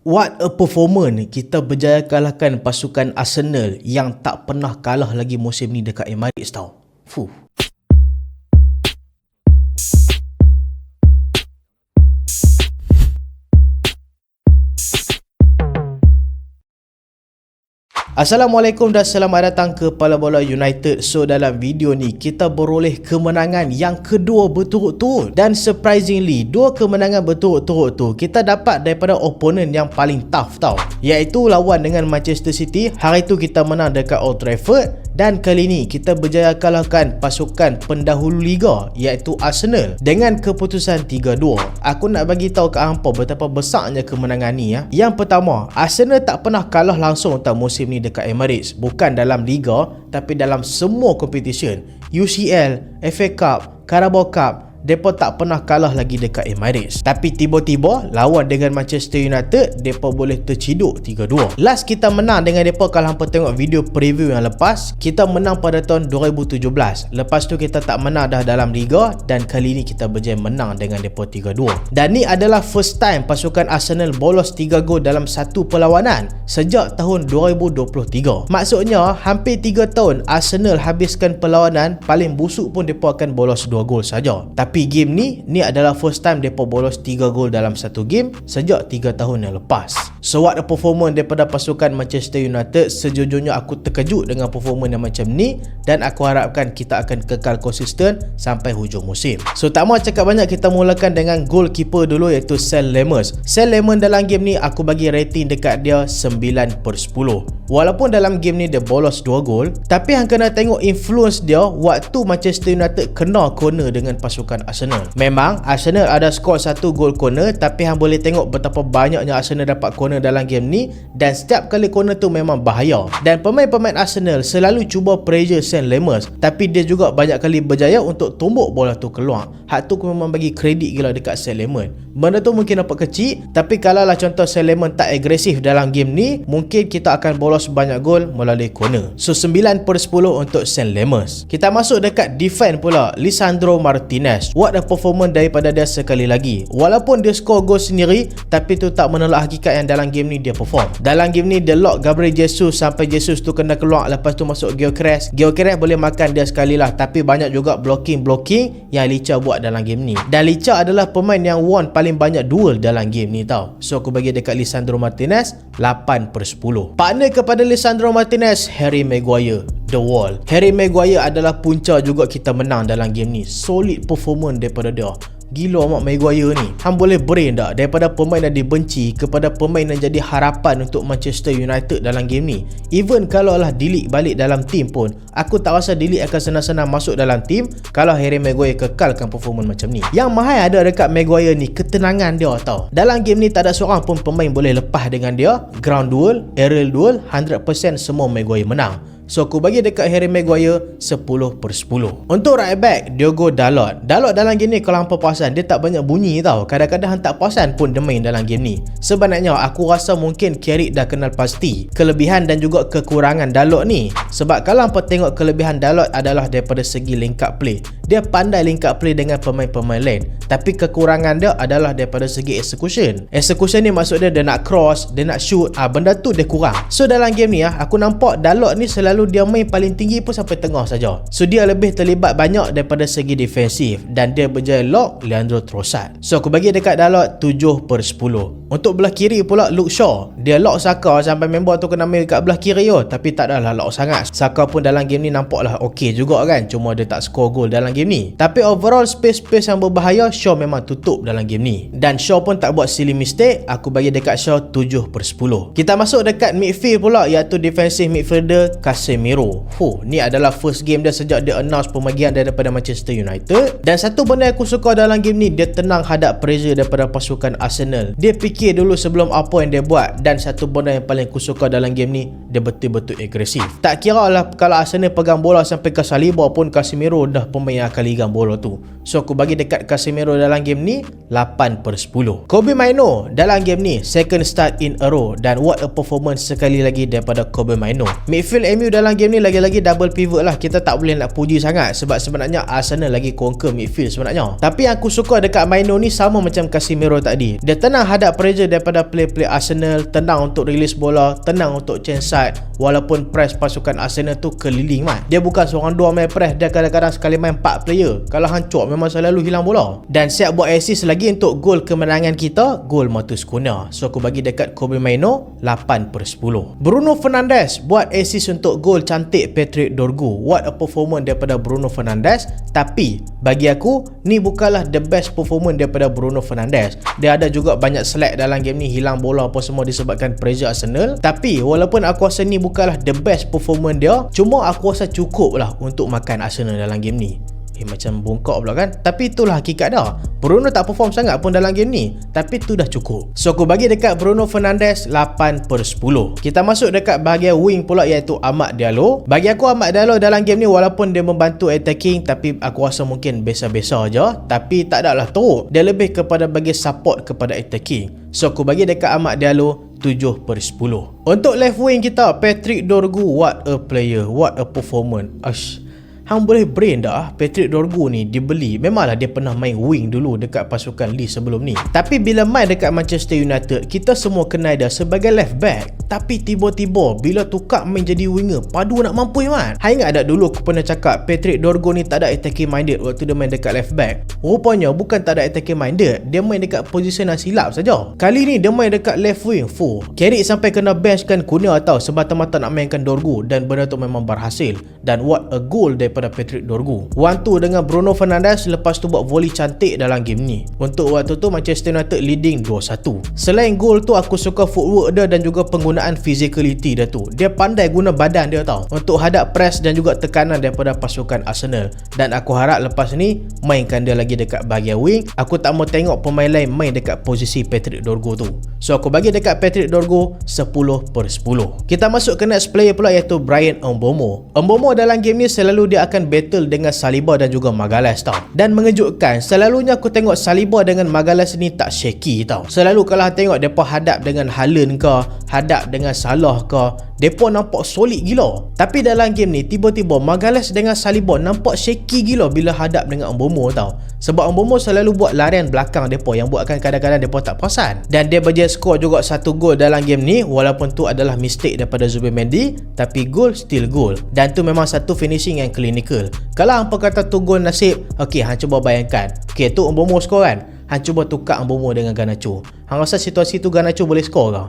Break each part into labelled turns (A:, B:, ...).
A: What a performance. Kita berjaya kalahkan pasukan Arsenal yang tak pernah kalah lagi musim ni dekat Emirates tau. Fuh. Assalamualaikum dan selamat datang ke Pala Bola United. So dalam video ni kita beroleh kemenangan yang kedua berturut-turut. Dan surprisingly, dua kemenangan berturut-turut tu kita dapat daripada opponent yang paling tough tau, iaitu lawan dengan Manchester City. Hari tu kita menang dekat Old Trafford. Dan kali ni kita berjaya kalahkan pasukan pendahulu Liga iaitu Arsenal dengan keputusan 3-2. Aku nak bagi tahu ke hampa betapa besarnya kemenangan ni ya. Yang pertama, Arsenal tak pernah kalah langsung tau musim ni dekat Emirates. Bukan dalam Liga tapi dalam semua competition. UCL, FA Cup, Carabao Cup, mereka tak pernah kalah lagi dekat Emirates. Tapi tiba-tiba lawan dengan Manchester United, mereka boleh terciduk 3-2. Last kita menang dengan mereka, kalau hampa tengok video preview yang lepas, kita menang pada tahun 2017. Lepas tu kita tak menang dah dalam Liga, dan kali ni kita berjaya menang dengan mereka 3-2. Dan ni adalah first time pasukan Arsenal bolos 3 gol dalam satu perlawanan sejak tahun 2023. Maksudnya hampir 3 tahun Arsenal habiskan perlawanan, paling busuk pun mereka akan bolos 2 gol saja. Tapi game ni adalah first time mereka bolos 3 gol dalam satu game sejak 3 tahun yang lepas. So what a performance daripada pasukan Manchester United. Sejujurnya aku terkejut dengan performance yang macam ni, dan aku harapkan kita akan kekal konsisten sampai hujung musim. So tak mau cakap banyak, kita mulakan dengan goalkeeper dulu, iaitu Sam Lammers. Sam Lammers dalam game ni aku bagi rating dekat dia 9/10. Walaupun dalam game ni dia bolos 2 gol, tapi hang kena tengok influence dia waktu Manchester United kena corner dengan pasukan Arsenal. Memang Arsenal ada skor 1 gol corner, tapi hang boleh tengok betapa banyaknya Arsenal dapat corner dalam game ni, dan setiap kali corner tu memang bahaya. Dan pemain-pemain Arsenal selalu cuba pressure Sam Lammers, tapi dia juga banyak kali berjaya untuk tumbuk bola tu keluar. Hak tu aku memang bagi kredit gila dekat Sam Lammers. Benda tu mungkin nampak kecil, tapi kalau lah contoh Sam Lammers tak agresif dalam game ni, mungkin kita akan bolos banyak gol melalui corner. So 9/10 untuk Sam Lammers. Kita masuk dekat defense pula, Lisandro Martinez. What a performance daripada dia sekali lagi. Walaupun dia skor gol sendiri, tapi tu tak menolak hakikat yang dalam game ni dia perform. Dalam game ni dia lock Gabriel Jesus sampai Jesus tu kena keluar, lepas tu masuk Gyökeres. Gyökeres boleh makan dia sekali lah, tapi banyak juga blocking yang Licha buat dalam game ni. Dan Licha adalah pemain yang won paling banyak duel dalam game ni tau. So aku bagi dekat Lisandro Martinez 8/10. Partner kepada Lisandro Martinez, Harry Maguire, The Wall. Harry Maguire adalah punca juga kita menang dalam game ni. Solid performance daripada dia. Gila Mak Maguire ni. Hang boleh brain tak daripada pemain yang dibenci kepada pemain yang jadi harapan untuk Manchester United dalam game ni. Even kalau lah Dilik balik dalam tim pun, aku tak rasa Dilik akan senang-senang masuk dalam tim kalau Harry Maguire kekalkan performance macam ni. Yang mahal ada dekat Maguire ni ketenangan dia tau. Dalam game ni tak ada seorang pun pemain boleh lepas dengan dia. Ground duel, aerial duel, 100% semua Maguire menang. So aku bagi dekat Harry Maguire 10/10. Untuk right back, Diogo Dalot. Dalot dalam game ni kalau hampa perasan, dia tak banyak bunyi tau. Kadang-kadang hang tak perasan pun dia main dalam game ni. Sebenarnya aku rasa mungkin Carrick dah kenal pasti kelebihan dan juga kekurangan Dalot ni. Sebab kalau hampa tengok kelebihan Dalot adalah daripada segi link up play. Dia pandai link up play dengan pemain-pemain lain. Tapi kekurangan dia adalah daripada segi execution. Execution ni maksud dia nak cross, dia nak shoot, benda tu dia kurang. So dalam game ni aku nampak Dalot ni selalu dia main paling tinggi pun sampai tengah saja. So dia lebih terlibat banyak daripada segi defensif, dan dia berjaya lock Leandro Trossard. So aku bagi dekat Dalot 7/10. Untuk belah kiri pula Luke Shaw. Dia lock Saka sampai member tu kena main kat belah kiri tapi tak adalah lock sangat. Saka pun dalam game ni nampaklah okey juga kan, cuma dia tak score gol dalam game ni. Tapi overall space yang berbahaya Shaw memang tutup dalam game ni. Dan Shaw pun tak buat silly mistake. Aku bagi dekat Shaw 7/10. Kita masuk dekat midfield pula, iaitu defensive midfielder Casemiro. Ni adalah first game dia sejak dia announce pemanggilan daripada Manchester United. Dan satu benda yang aku suka dalam game ni, dia tenang hadap pressure daripada pasukan Arsenal. Dia fikir dulu sebelum apa yang dia buat. Dan satu benda yang paling aku suka dalam game ni, dia betul-betul agresif. Tak kira lah kalau Arsenal pegang bola sampai ke Saliba pun, Casemiro dah pemain yang akan ligang bola tu. So aku bagi dekat Casemiro dalam game ni 8/10. Kobbie Mainoo dalam game ni second start in a row, dan what a performance sekali lagi daripada Kobbie Mainoo. Midfield MU dalam game ni lagi-lagi double pivot lah. Kita tak boleh nak puji sangat sebab sebenarnya Arsenal lagi conquer midfield sebenarnya. Tapi yang aku suka dekat Mainoo ni sama macam Casemiro tadi. Dia tenang hadap pressure daripada play-play Arsenal, tenang untuk release bola, tenang untuk change side. Walaupun press pasukan Arsenal tu keliling mat. Dia bukan seorang dua main press, dia kadang-kadang sekali main 4 player. Kalau hancur memang selalu hilang bola. Dan siap buat assist lagi untuk gol kemenangan kita, gol Matheus Cunha. So aku bagi dekat Kobbie Mainoo 8/10. Bruno Fernandes buat assist untuk gol cantik Patrick Dorgu. What a performance daripada Bruno Fernandes. Tapi bagi aku ni bukanlah the best performance daripada Bruno Fernandes. Dia ada juga banyak slack dalam game ni, hilang bola apa semua disebabkan pressure Arsenal. Tapi walaupun aku rasa ni bukanlah the best performance dia, cuma aku rasa cukup lah untuk makan Arsenal dalam game ni. Macam bongkok pula kan. Tapi itulah hakikat dah. Bruno tak perform sangat pun dalam game ni, tapi tu dah cukup. So aku bagi dekat Bruno Fernandes 8/10. Kita masuk dekat bahagian wing pula, iaitu Amad Diallo. Bagi aku Amad Diallo dalam game ni walaupun dia membantu attacking, tapi aku rasa mungkin biasa-biasa je. Tapi tak adalah teruk. Dia lebih kepada bagi support kepada attacking. So aku bagi dekat Amad Diallo 7/10. Untuk left wing kita, Patrick Dorgu, what a player, what a performance. Hang boleh brain dah, Patrick Dorgu ni dibeli. Memanglah dia pernah main wing dulu dekat pasukan Leeds sebelum ni. Tapi bila main dekat Manchester United, kita semua kenal dia sebagai left back. Tapi tiba-tiba bila tukar main jadi winger, padu nak mampu man. Hai ingat tak dulu aku pernah cakap Patrick Dorgu ni tak ada attacking minded waktu dia main dekat left back. Rupanya bukan tak ada attacking minded, dia main dekat posisi yang silap saja. Kali ni dia main dekat left wing full. Carrick sampai kena bench kan Cunha tau, semata-mata nak mainkan Dorgu, dan benda tu memang berhasil. Dan what a goal daripada Patrick Dorgu. 1-2 dengan Bruno Fernandes, lepas tu buat volley cantik dalam game ni. Untuk waktu tu Manchester United leading 2-1. Selain gol tu, aku suka footwork dia dan juga penggunaan physicality dia tu. Dia pandai guna badan dia tau untuk hadap press dan juga tekanan daripada pasukan Arsenal. Dan aku harap lepas ni mainkan dia lagi dekat bahagian wing. Aku tak mau tengok pemain lain main dekat posisi Patrick Dorgu tu. So aku bagi dekat Patrick Dorgu 10/10. Kita masuk ke next player pula, iaitu Bryan Mbeumo. Mbeumo dalam game ni selalu dia akan battle dengan Saliba dan juga Magalhaes tau. Dan mengejutkan, selalunya aku tengok Saliba dengan Magalhaes ni tak shaky tau. Selalu kalau tengok depa hadap dengan Haaland ke, hadap dengan Salah ke, depa nampak solid gila. Tapi dalam game ni tiba-tiba Magalhaes dengan Saliba nampak shaky gila bila hadap dengan Mbeumo tau. Sebab Mbeumo selalu buat larian belakang depa yang buatkan kadang-kadang depa tak perasan. Dan dia berjaya skor juga 1 gol dalam game ni, walaupun tu adalah mistake daripada Zubimendi, tapi gol still gol. Dan tu memang satu finishing yang clinical. Kalau hampa kata tu gol nasib, okey hang cuba bayangkan. Okey tu Mbeumo skor kan. Hang cuba tukar Mbeumo dengan Garnacho. Hang rasa situasi tu Garnacho boleh skor ke?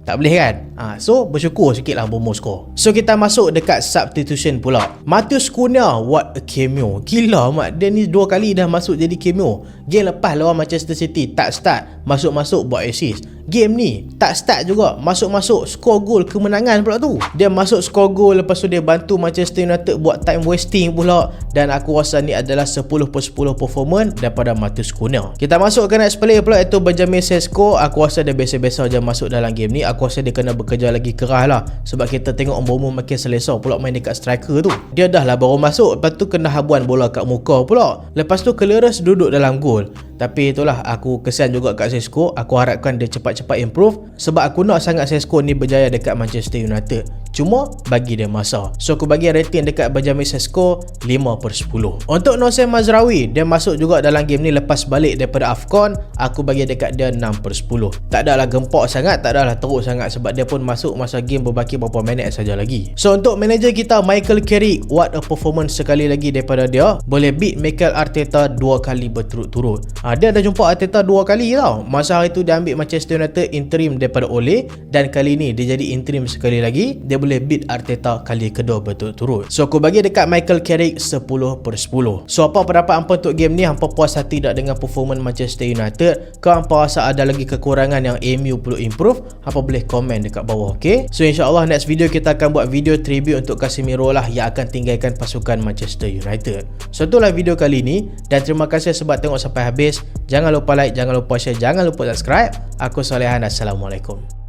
A: Tak boleh kan? So bersyukur sikit lah Mbeumo skor. So kita masuk dekat substitution pula. Matheus Cunha, what a cameo. Gila mat, dia ni 2 kali dah masuk jadi cameo. Game lepas lawan Manchester City tak start, masuk-masuk buat assist. Game ni tak start juga, masuk-masuk skor gol kemenangan pula tu. Dia masuk skor gol, lepas tu dia bantu Manchester United buat time wasting pula. Dan aku rasa ni adalah 10/10 performance daripada Matheus Cunha. Kita masuk ke next player pula, iaitu Benjamin Sesko. Aku rasa dia biasa-biasa je masuk dalam game ni. Aku rasa dia kena bekerja lagi keras lah, sebab kita tengok Mbeumo makin selesa pula main dekat striker tu. Dia dah lah baru masuk, lepas tu kena habuan bola kat muka pula. Lepas tu Clearance duduk dalam gol. Tapi itulah, aku kesian juga kat Sesko. Aku harapkan dia cepat-cepat improve, sebab aku nak sangat Sesko ni berjaya dekat Manchester United. Cuma bagi dia masa. So aku bagi rating dekat Benjamin Sesko 5/10. Untuk Noussair Mazraoui, dia masuk juga dalam game ni lepas balik daripada AFCON. Aku bagi dekat dia 6/10. Tak adalah gempak sangat, tak adalah teruk sangat, sebab dia pun masuk masa game berbaki beberapa minit saja lagi. So untuk manager kita Michael Carrick, what a performance sekali lagi daripada dia. Boleh beat Mikel Arteta 2 kali berturut-turut. Dia dah jumpa Arteta 2 kali tau. Masa hari tu dia ambil Manchester United interim daripada Ole, dan kali ni dia jadi interim sekali lagi. Dia boleh beat Arteta kali kedua berturut-turut. So aku bagi dekat Michael Carrick 10/10. So apa pendapat hampa untuk game ni? Hampa puas hati tak dengan performance Manchester United? Ke hampa rasa ada lagi kekurangan yang MU perlu improve? Hampa boleh komen dekat bawah, ok? So insyaAllah next video kita akan buat video tribute untuk Casemiro lah, yang akan tinggalkan pasukan Manchester United. So itulah video kali ni, dan terima kasih sebab tengok sampai habis. Jangan lupa like, jangan lupa share, jangan lupa subscribe. Aku Salehan, Assalamualaikum.